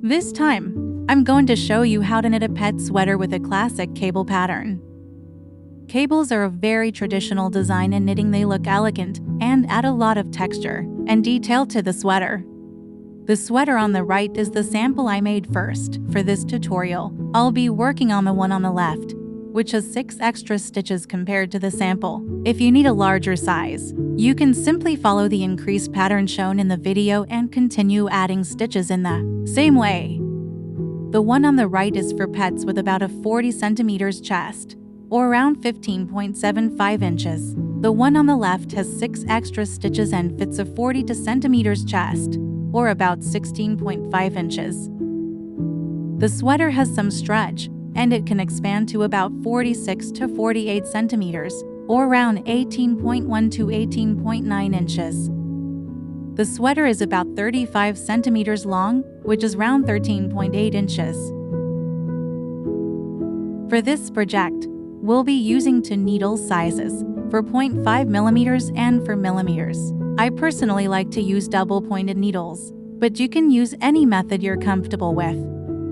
This time, I'm going to show you how to knit a pet sweater with a classic cable pattern. Cables are a very traditional design in knitting. They look elegant and add a lot of texture and detail to the sweater. The sweater on the right is the sample I made first. For this tutorial, I'll be working on the one on the left, which has 6 extra stitches compared to the sample. If you need a larger size, you can simply follow the increased pattern shown in the video and continue adding stitches in the same way. The one on the right is for pets with about a 40 centimeters chest, or around 15.75 inches. The one on the left has 6 extra stitches and fits a 40 centimeters chest, or about 16.5 inches. The sweater has some stretch, and it can expand to about 46 to 48 centimeters, or around 18.1 to 18.9 inches. The sweater is about 35 centimeters long, which is around 13.8 inches. For this project, we'll be using 2 needle sizes, for 0.5 millimeters and for millimeters. I personally like to use double-pointed needles, but you can use any method you're comfortable with.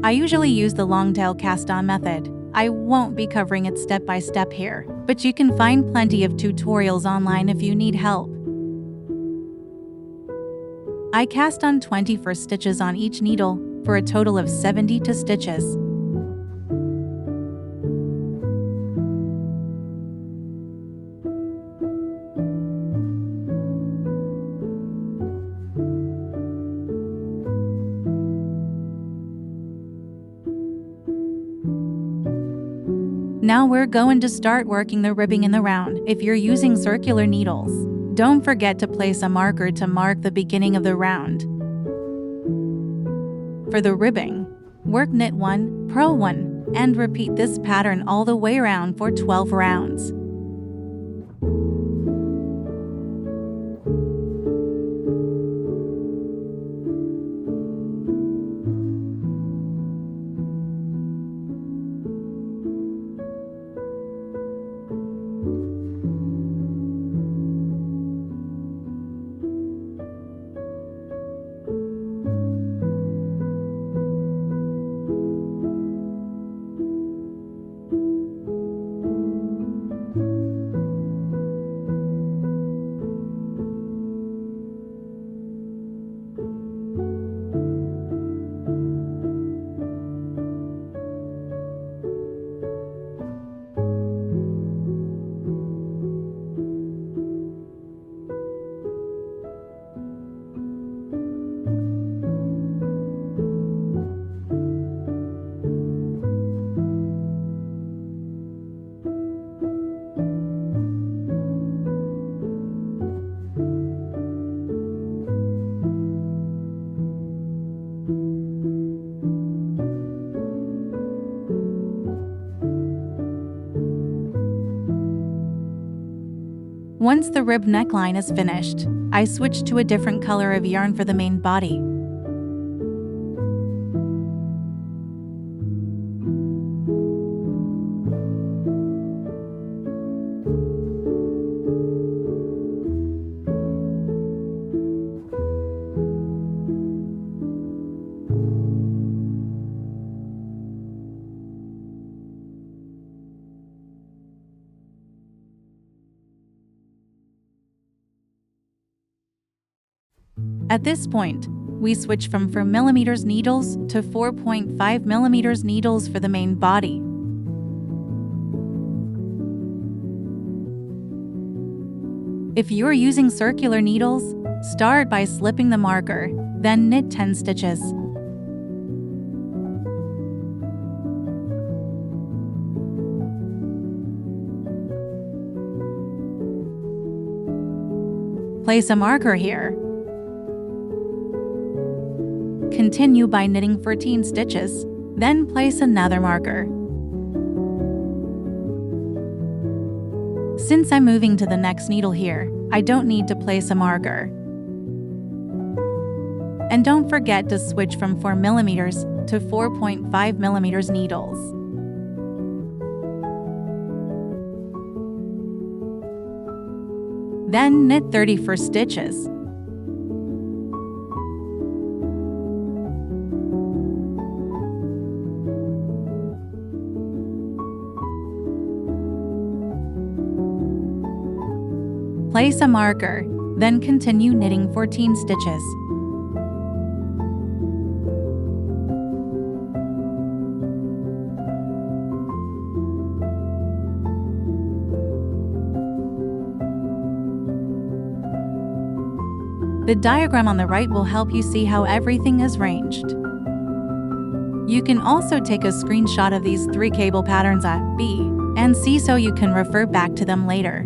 I usually use the long-tail cast-on method. I won't be covering it step by step here, but you can find plenty of tutorials online if you need help. I cast on 24 stitches on each needle for a total of 72 stitches. Now we're going to start working the ribbing in the round. If you're using circular needles, don't forget to place a marker to mark the beginning of the round. For the ribbing, work knit 1, purl 1, and repeat this pattern all the way around for 12 rounds. Once the rib neckline is finished, I switch to a different color of yarn for the main body. At this point, we switch from 4mm needles to 4.5mm needles for the main body. If you're using circular needles, start by slipping the marker, then knit 10 stitches. Place a marker here. Continue by knitting 14 stitches, then place another marker. Since I'm moving to the next needle here, I don't need to place a marker. And don't forget to switch from 4mm to 4.5mm needles. Then knit 34 stitches. Place a marker, then continue knitting 14 stitches. The diagram on the right will help you see how everything is ranged. You can also take a screenshot of these 3 cable patterns at B and C so you can refer back to them later.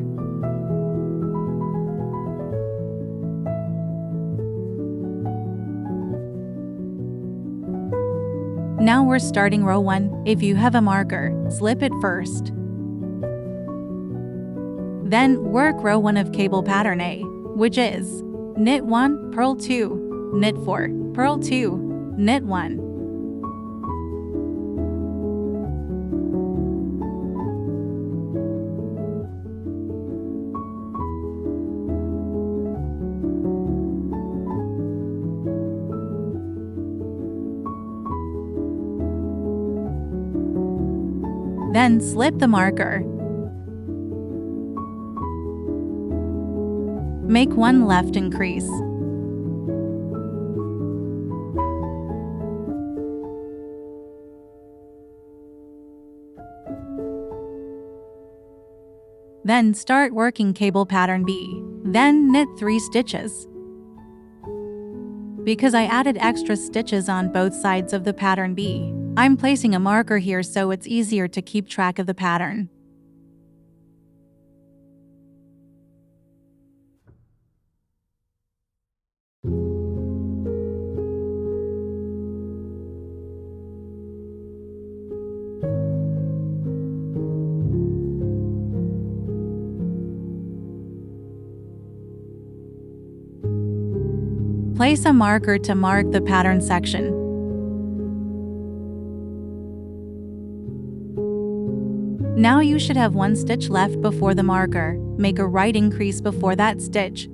Now we're starting row 1. If you have a marker, slip it first. Then work row 1 of cable pattern A, which is knit 1, purl 2, knit 4, purl 2, knit 1. Then slip the marker. Make 1 left increase. Then start working cable pattern B. Then knit 3 stitches. Because I added extra stitches on both sides of the pattern B, I'm placing a marker here so it's easier to keep track of the pattern. Place a marker to mark the pattern section. Now you should have 1 stitch left before the marker. Make a right increase before that stitch.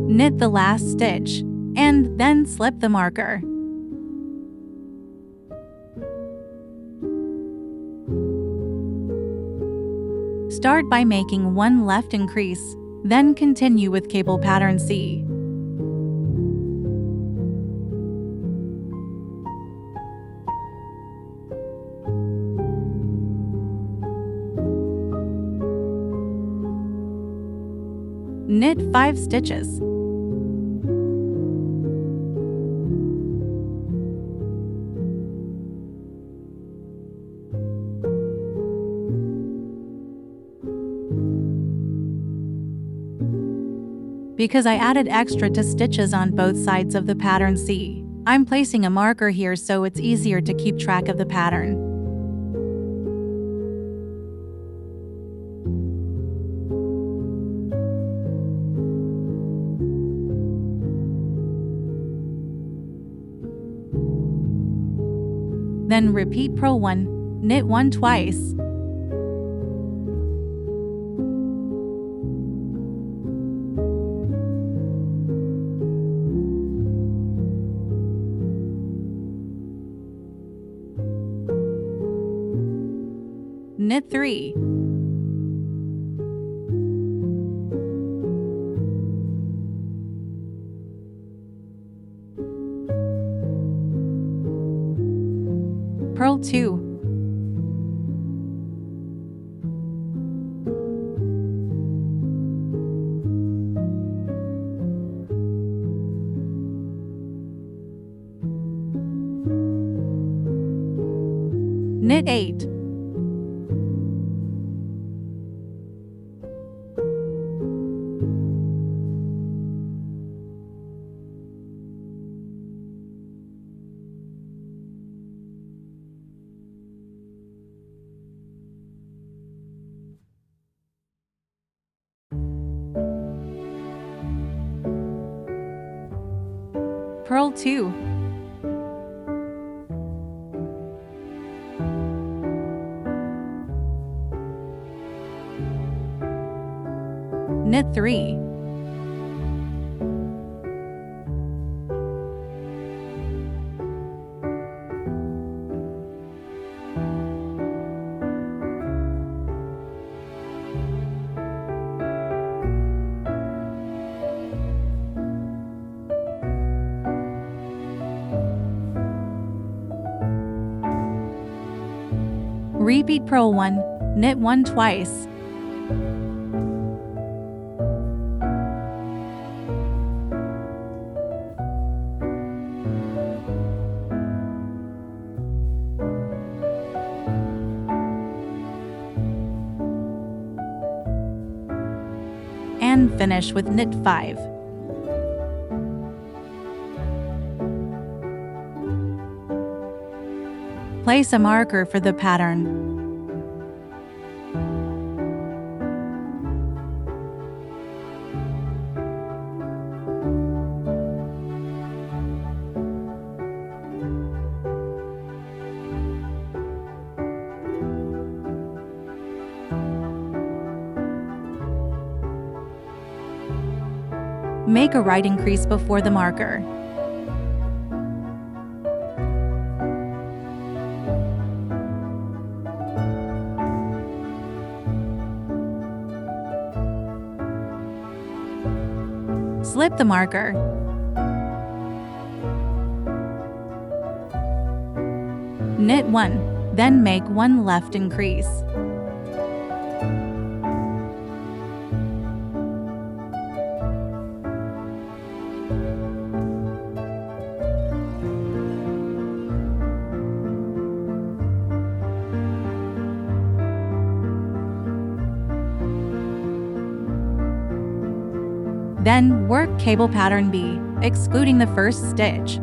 Knit the last stitch, and then slip the marker. Start by making 1 left increase, then continue with cable pattern C. Knit 5 stitches. Because I added extra stitches on both sides of the pattern C, I'm placing a marker here so it's easier to keep track of the pattern. Then repeat purl 1, knit 1 twice. Knit 3. Purl 2. Knit 8. Purl 2. Knit 3. Repeat purl 1, knit 1 twice. And finish with knit 5. Place a marker for the pattern. Make a right increase before the marker. Slip the marker. Knit 1, then make 1 left increase. Then work cable pattern B, excluding the first stitch.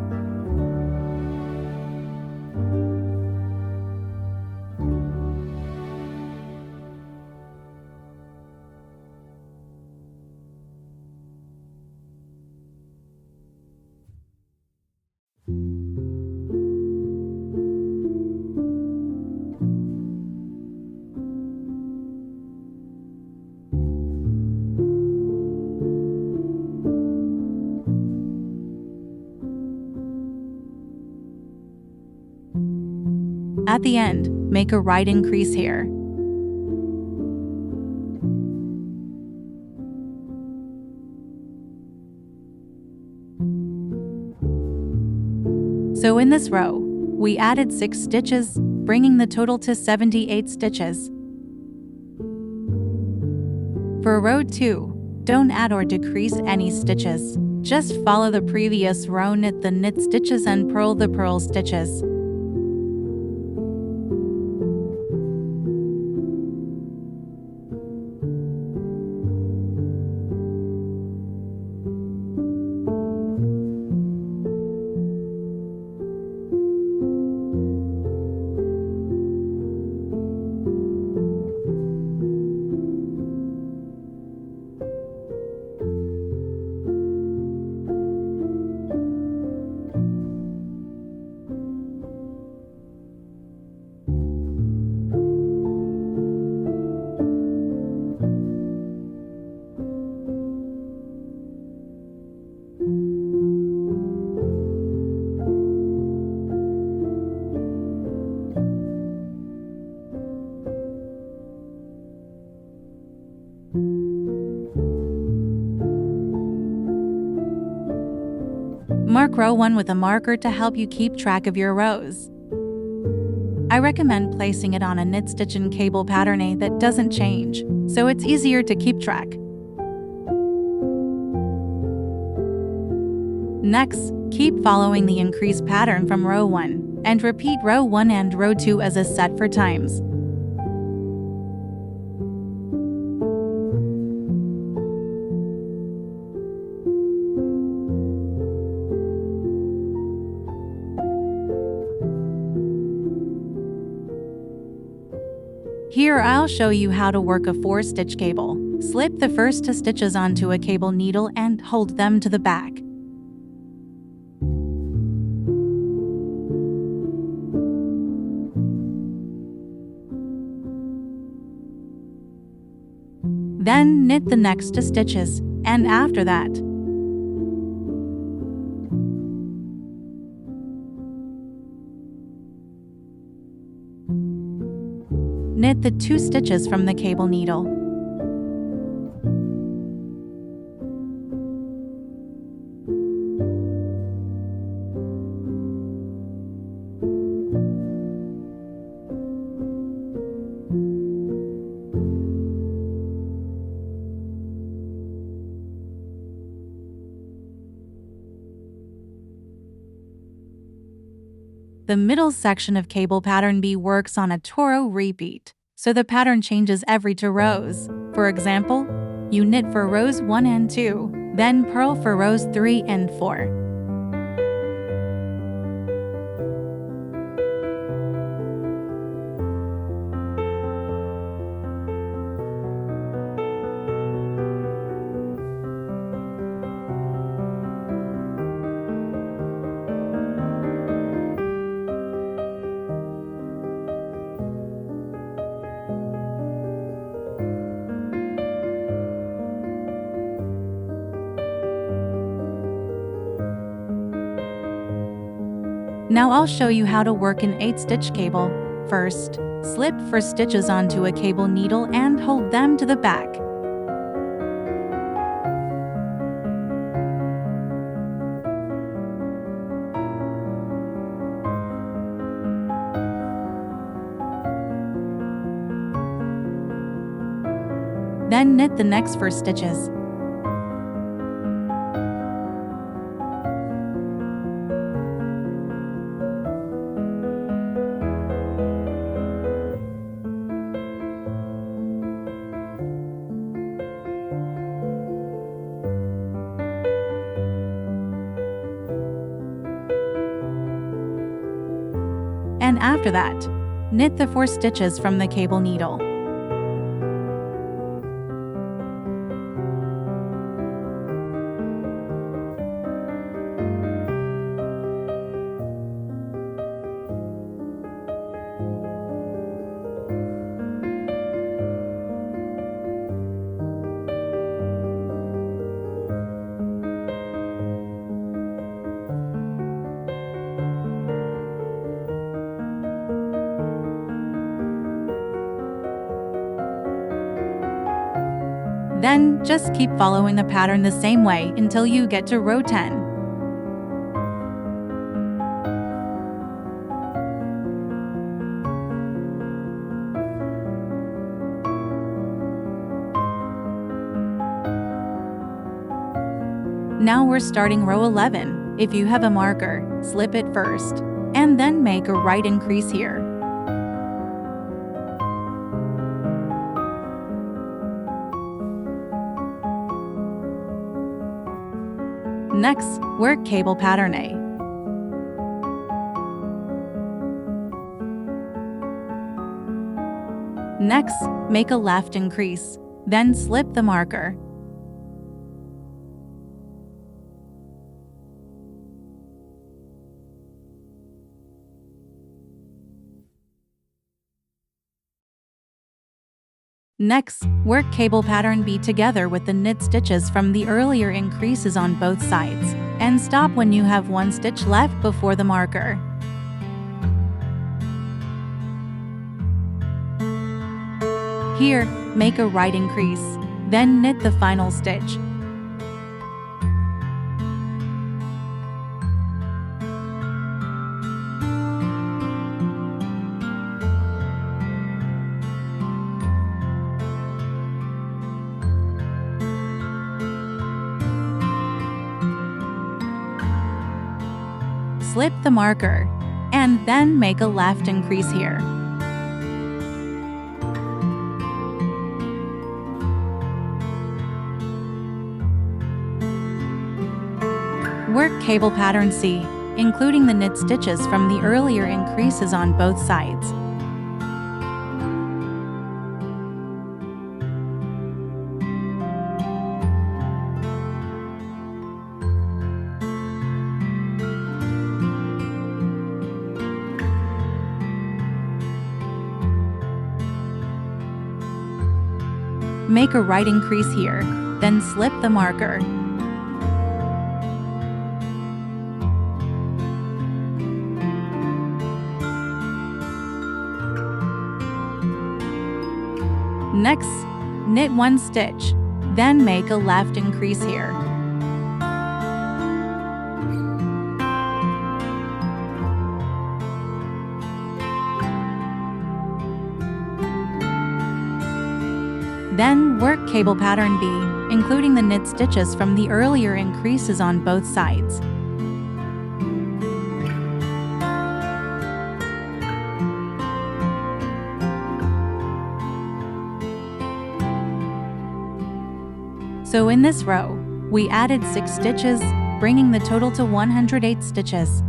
At the end, make a right increase here. So in this row, we added 6 stitches, bringing the total to 78 stitches. For row 2, don't add or decrease any stitches. Just follow the previous row, knit the knit stitches and purl the purl stitches. Mark row 1 with a marker to help you keep track of your rows. I recommend placing it on a knit stitch in cable pattern A that doesn't change, so it's easier to keep track. Next, keep following the increase pattern from row 1, and repeat row 1 and row 2 as a set for times. Here I'll show you how to work a 4-stitch cable. Slip the first 2 stitches onto a cable needle and hold them to the back. Then knit the next 2 stitches, and after that, knit the 2 stitches from the cable needle. The middle section of cable pattern B works on a Toro repeat, so the pattern changes every 2 rows. For example, you knit for rows 1 and 2, then purl for rows 3 and 4. Now I'll show you how to work an 8-stitch cable. First, slip 4 stitches onto a cable needle and hold them to the back. Then knit the next 4 stitches. And after that, knit the 4 stitches from the cable needle. Then just keep following the pattern the same way until you get to row 10. Now we're starting row 11. If you have a marker, slip it first, and then make a right increase here. Next, work cable pattern A. Next, make a left increase, then slip the marker. Next, work cable pattern B together with the knit stitches from the earlier increases on both sides, and stop when you have 1 stitch left before the marker. Here, make a right increase, then knit the final stitch. Slip the marker, and then make a left increase here. Work cable pattern C, including the knit stitches from the earlier increases on both sides. Make a right increase here, then slip the marker. Next, knit 1 stitch, then make a left increase here. Then work cable pattern B, including the knit stitches from the earlier increases on both sides. So in this row, we added 6 stitches, bringing the total to 108 stitches.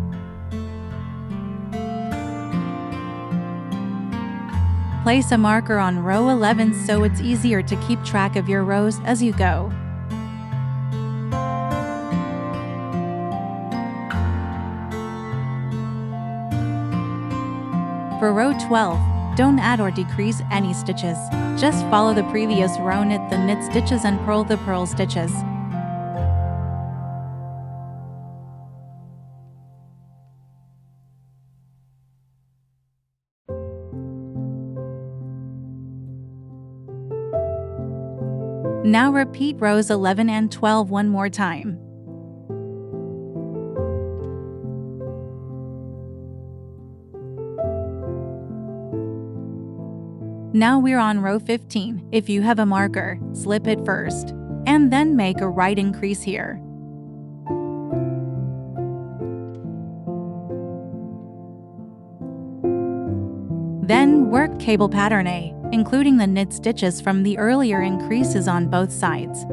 Place a marker on row 11 so it's easier to keep track of your rows as you go. For row 12, don't add or decrease any stitches. Just follow the previous row, knit the knit stitches and purl the purl stitches. Now repeat rows 11 and 12 one more time. Now we're on row 15. If you have a marker, slip it first, and then make a right increase here. Then work cable pattern A, including the knit stitches from the earlier increases on both sides.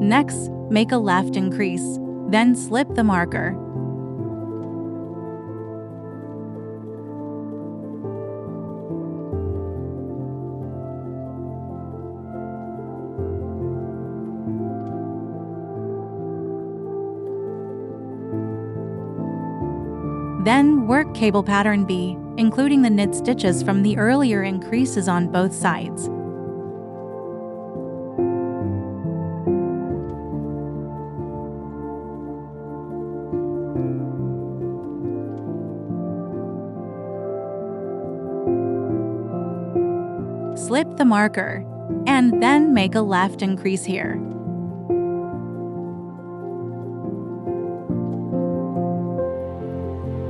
Next, make a left increase, then slip the marker. Then work cable pattern B, including the knit stitches from the earlier increases on both sides. Slip the marker, and then make a left increase here.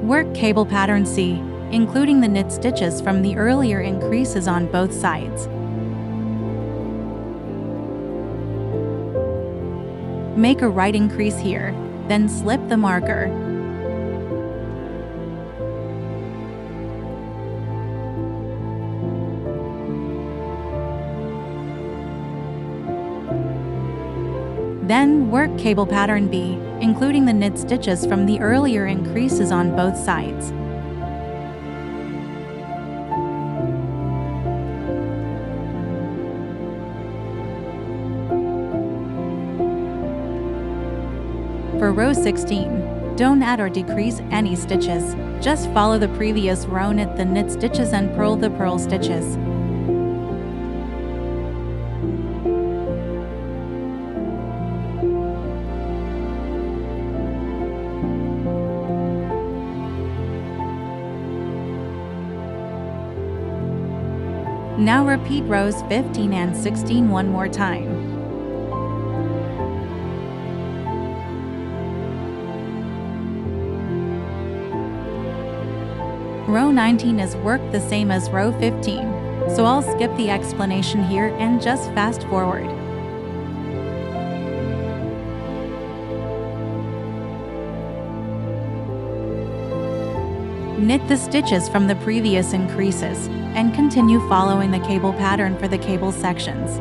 Work cable pattern C, including the knit stitches from the earlier increases on both sides. Make a right increase here, then slip the marker. Then work cable pattern B, including the knit stitches from the earlier increases on both sides. For row 16, don't add or decrease any stitches. Just follow the previous row, knit the knit stitches and purl the purl stitches. Now repeat rows 15 and 16 one more time. Row 19 is worked the same as row 15, so I'll skip the explanation here and just fast forward. Knit the stitches from the previous increases and continue following the cable pattern for the cable sections.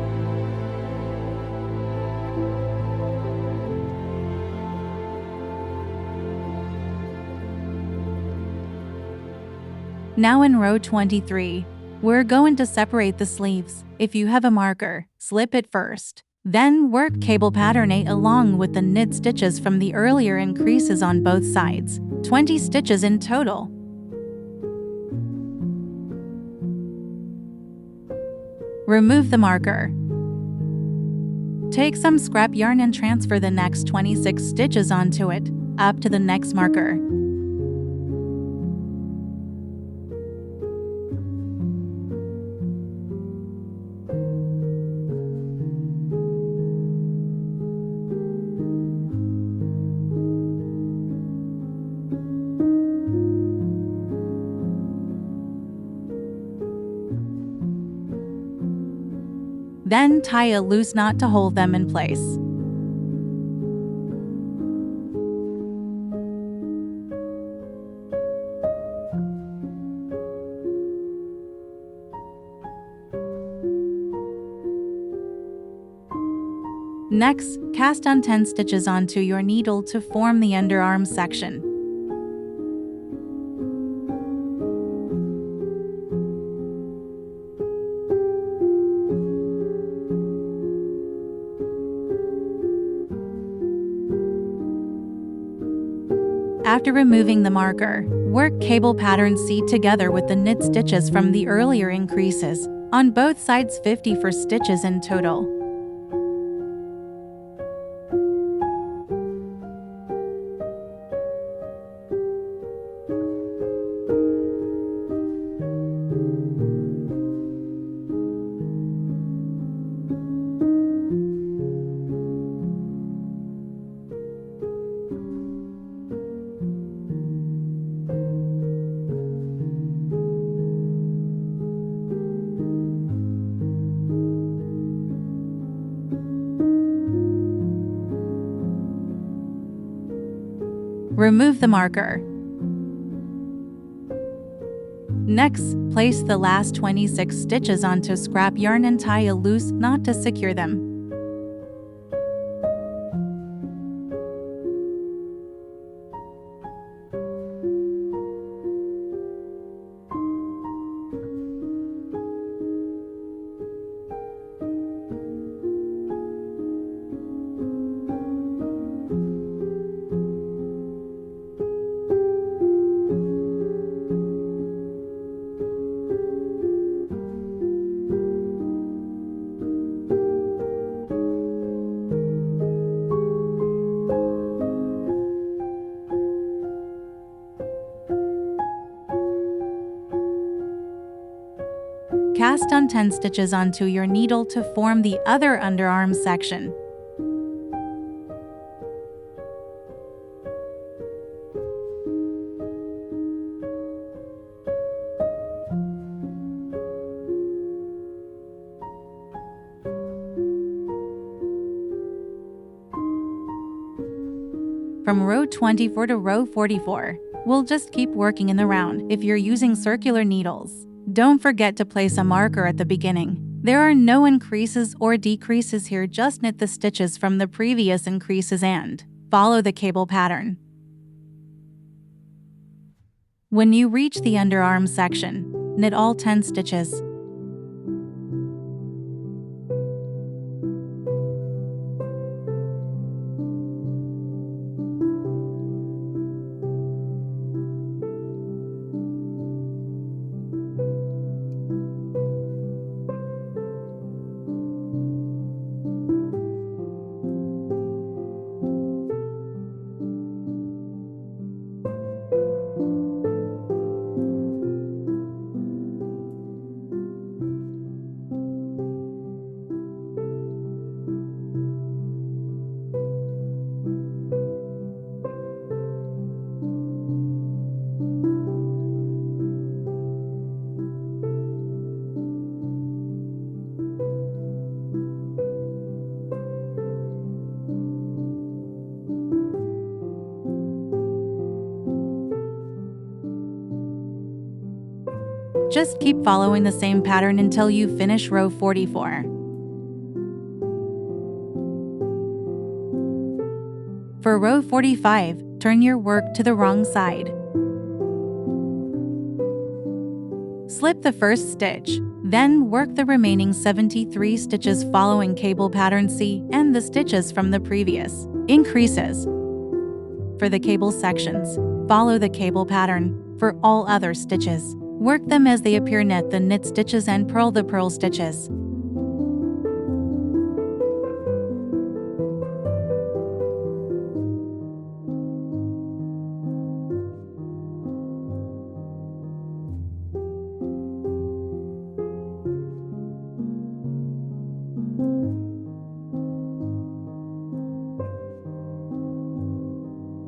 Now in row 23, We're going to separate the sleeves. If you have a marker, slip it first. Then work cable pattern 8 along with the knit stitches from the earlier increases on both sides. 20 stitches in total. Remove the marker. Take some scrap yarn and transfer the next 26 stitches onto it, up to the next marker. Then tie a loose knot to hold them in place. Next, cast on 10 stitches onto your needle to form the underarm section. After removing the marker, work cable pattern C together with the knit stitches from the earlier increases, on both sides 54 stitches in total. Remove the marker. Next, place the last 26 stitches onto scrap yarn and tie a loose knot to secure them. Cast on 10 stitches onto your needle to form the other underarm section. From row 24 to row 44, we'll just keep working in the round if you're using circular needles. Don't forget to place a marker at the beginning. There are no increases or decreases here, just knit the stitches from the previous increases and follow the cable pattern. When you reach the underarm section, knit all 10 stitches. Just keep following the same pattern until you finish row 44. For row 45, turn your work to the wrong side. Slip the first stitch, then work the remaining 73 stitches following cable pattern C and the stitches from the previous increases. For the cable sections, follow the cable pattern. For all other stitches, work them as they appear. Knit the knit stitches and purl the purl stitches.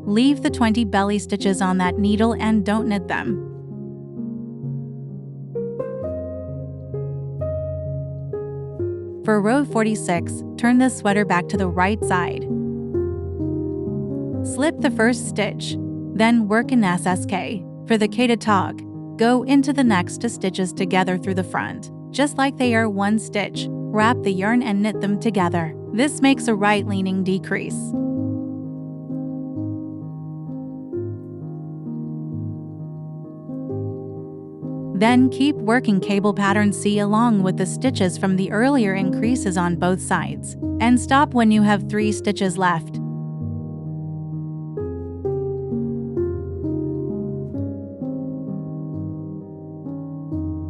Leave the 20 belly stitches on that needle and don't knit them. For row 46, turn the sweater back to the right side. Slip the first stitch, then work an SSK. For the K to tog, go into the next 2 stitches together through the front, just like they are one stitch. Wrap the yarn and knit them together. This makes a right-leaning decrease. Then keep working cable pattern C along with the stitches from the earlier increases on both sides, and stop when you have 3 stitches left.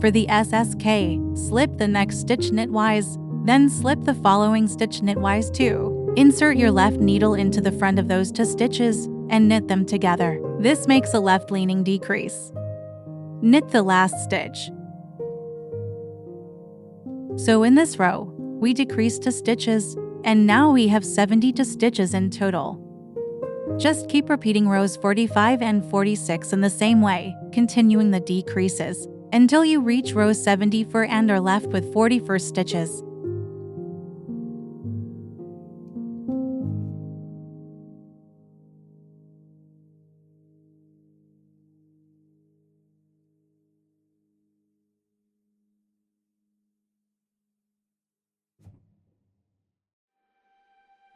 For the SSK, slip the next stitch knitwise, then slip the following stitch knitwise too. Insert your left needle into the front of those 2 stitches and knit them together. This makes a left-leaning decrease. Knit the last stitch. So in this row, we decreased 2 stitches, and now we have 72 stitches in total. Just keep repeating rows 45 and 46 in the same way, continuing the decreases, until you reach row 74 and are left with 44 stitches.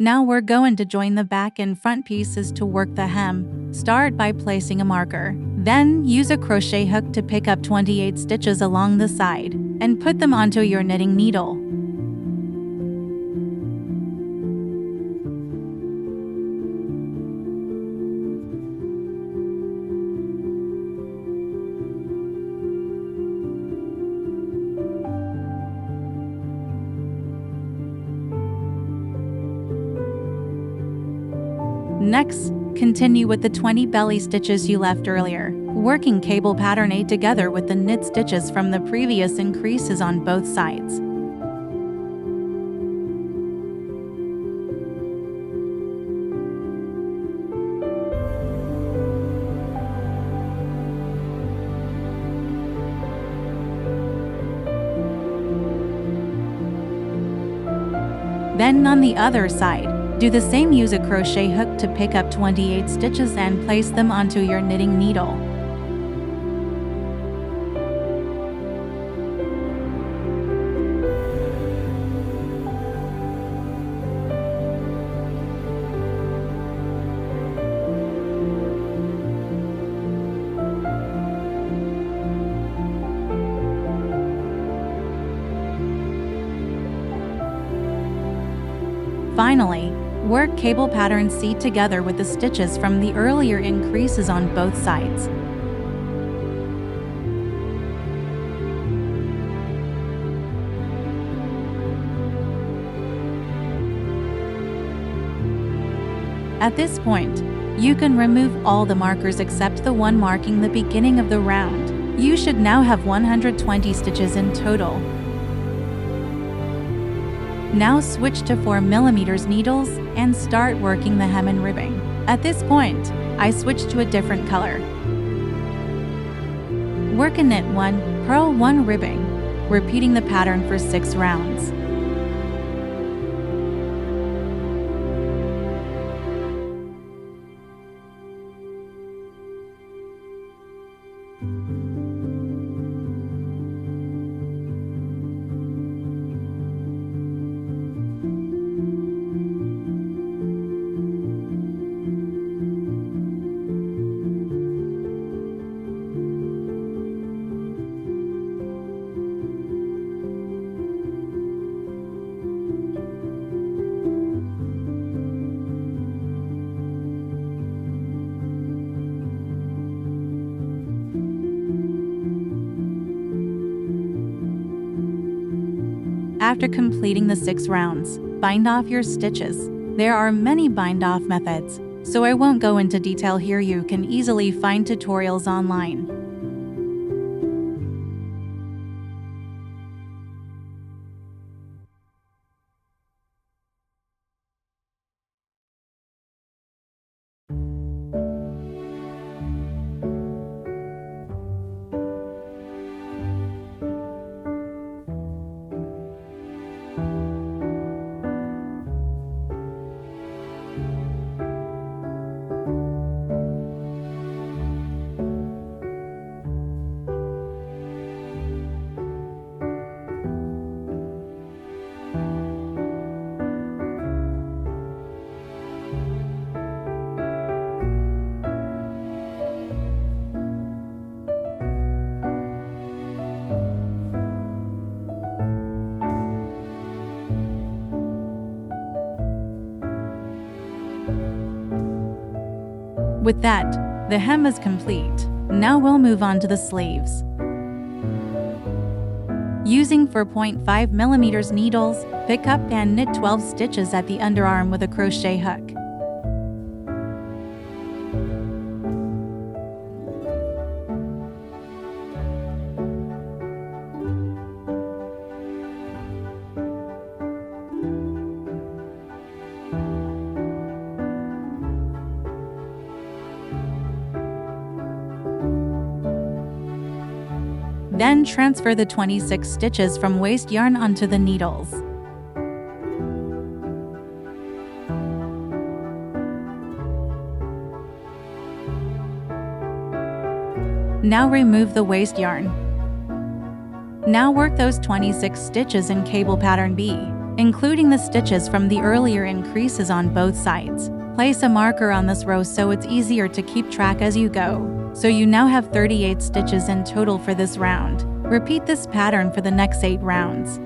Now we're going to join the back and front pieces to work the hem. Start by placing a marker. Then use a crochet hook to pick up 28 stitches along the side and put them onto your knitting needle. Next, continue with the 20 belly stitches you left earlier, working cable pattern A together with the knit stitches from the previous increases on both sides. Then on the other side, do the same. Use a crochet hook to pick up 28 stitches and place them onto your knitting needle. Finally, work cable pattern C together with the stitches from the earlier increases on both sides. At this point, you can remove all the markers except the one marking the beginning of the round. You should now have 120 stitches in total. Now switch to 4mm needles and start working the hem and ribbing. At this point, I switched to a different color. Work a knit 1, purl 1 ribbing, repeating the pattern for 6 rounds. After completing the 6 rounds, bind off your stitches. There are many bind-off methods, so I won't go into detail here. You can easily find tutorials online. With that, the hem is complete. Now we'll move on to the sleeves. Using 4.5 mm needles, pick up and knit 12 stitches at the underarm with a crochet hook. Then transfer the 26 stitches from waste yarn onto the needles. Now remove the waste yarn. Now work those 26 stitches in cable pattern B, including the stitches from the earlier increases on both sides. Place a marker on this row so it's easier to keep track as you go. So you now have 38 stitches in total for this round. Repeat this pattern for the next 8 rounds.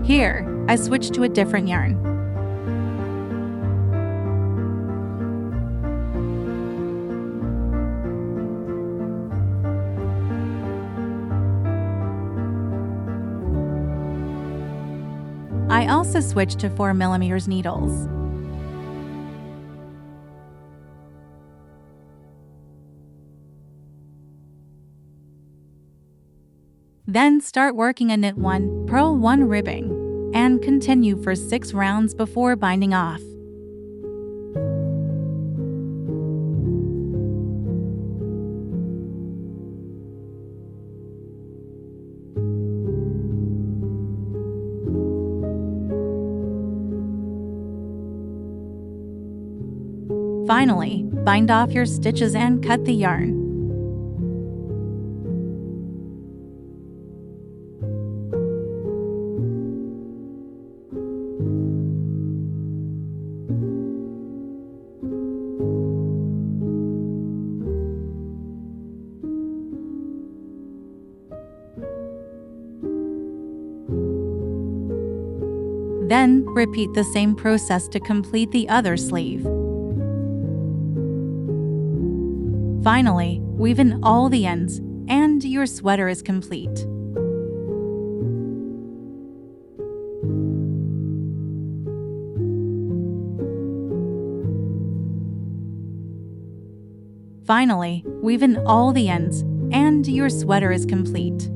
Here, I switched to a different yarn. I also switched to 4 mm needles. Then start working a knit 1, purl 1 ribbing, and continue for 6 rounds before binding off. Finally, bind off your stitches and cut the yarn. Then, repeat the same process to complete the other sleeve. Finally, weave in all the ends, and your sweater is complete. Finally, weave in all the ends, and your sweater is complete.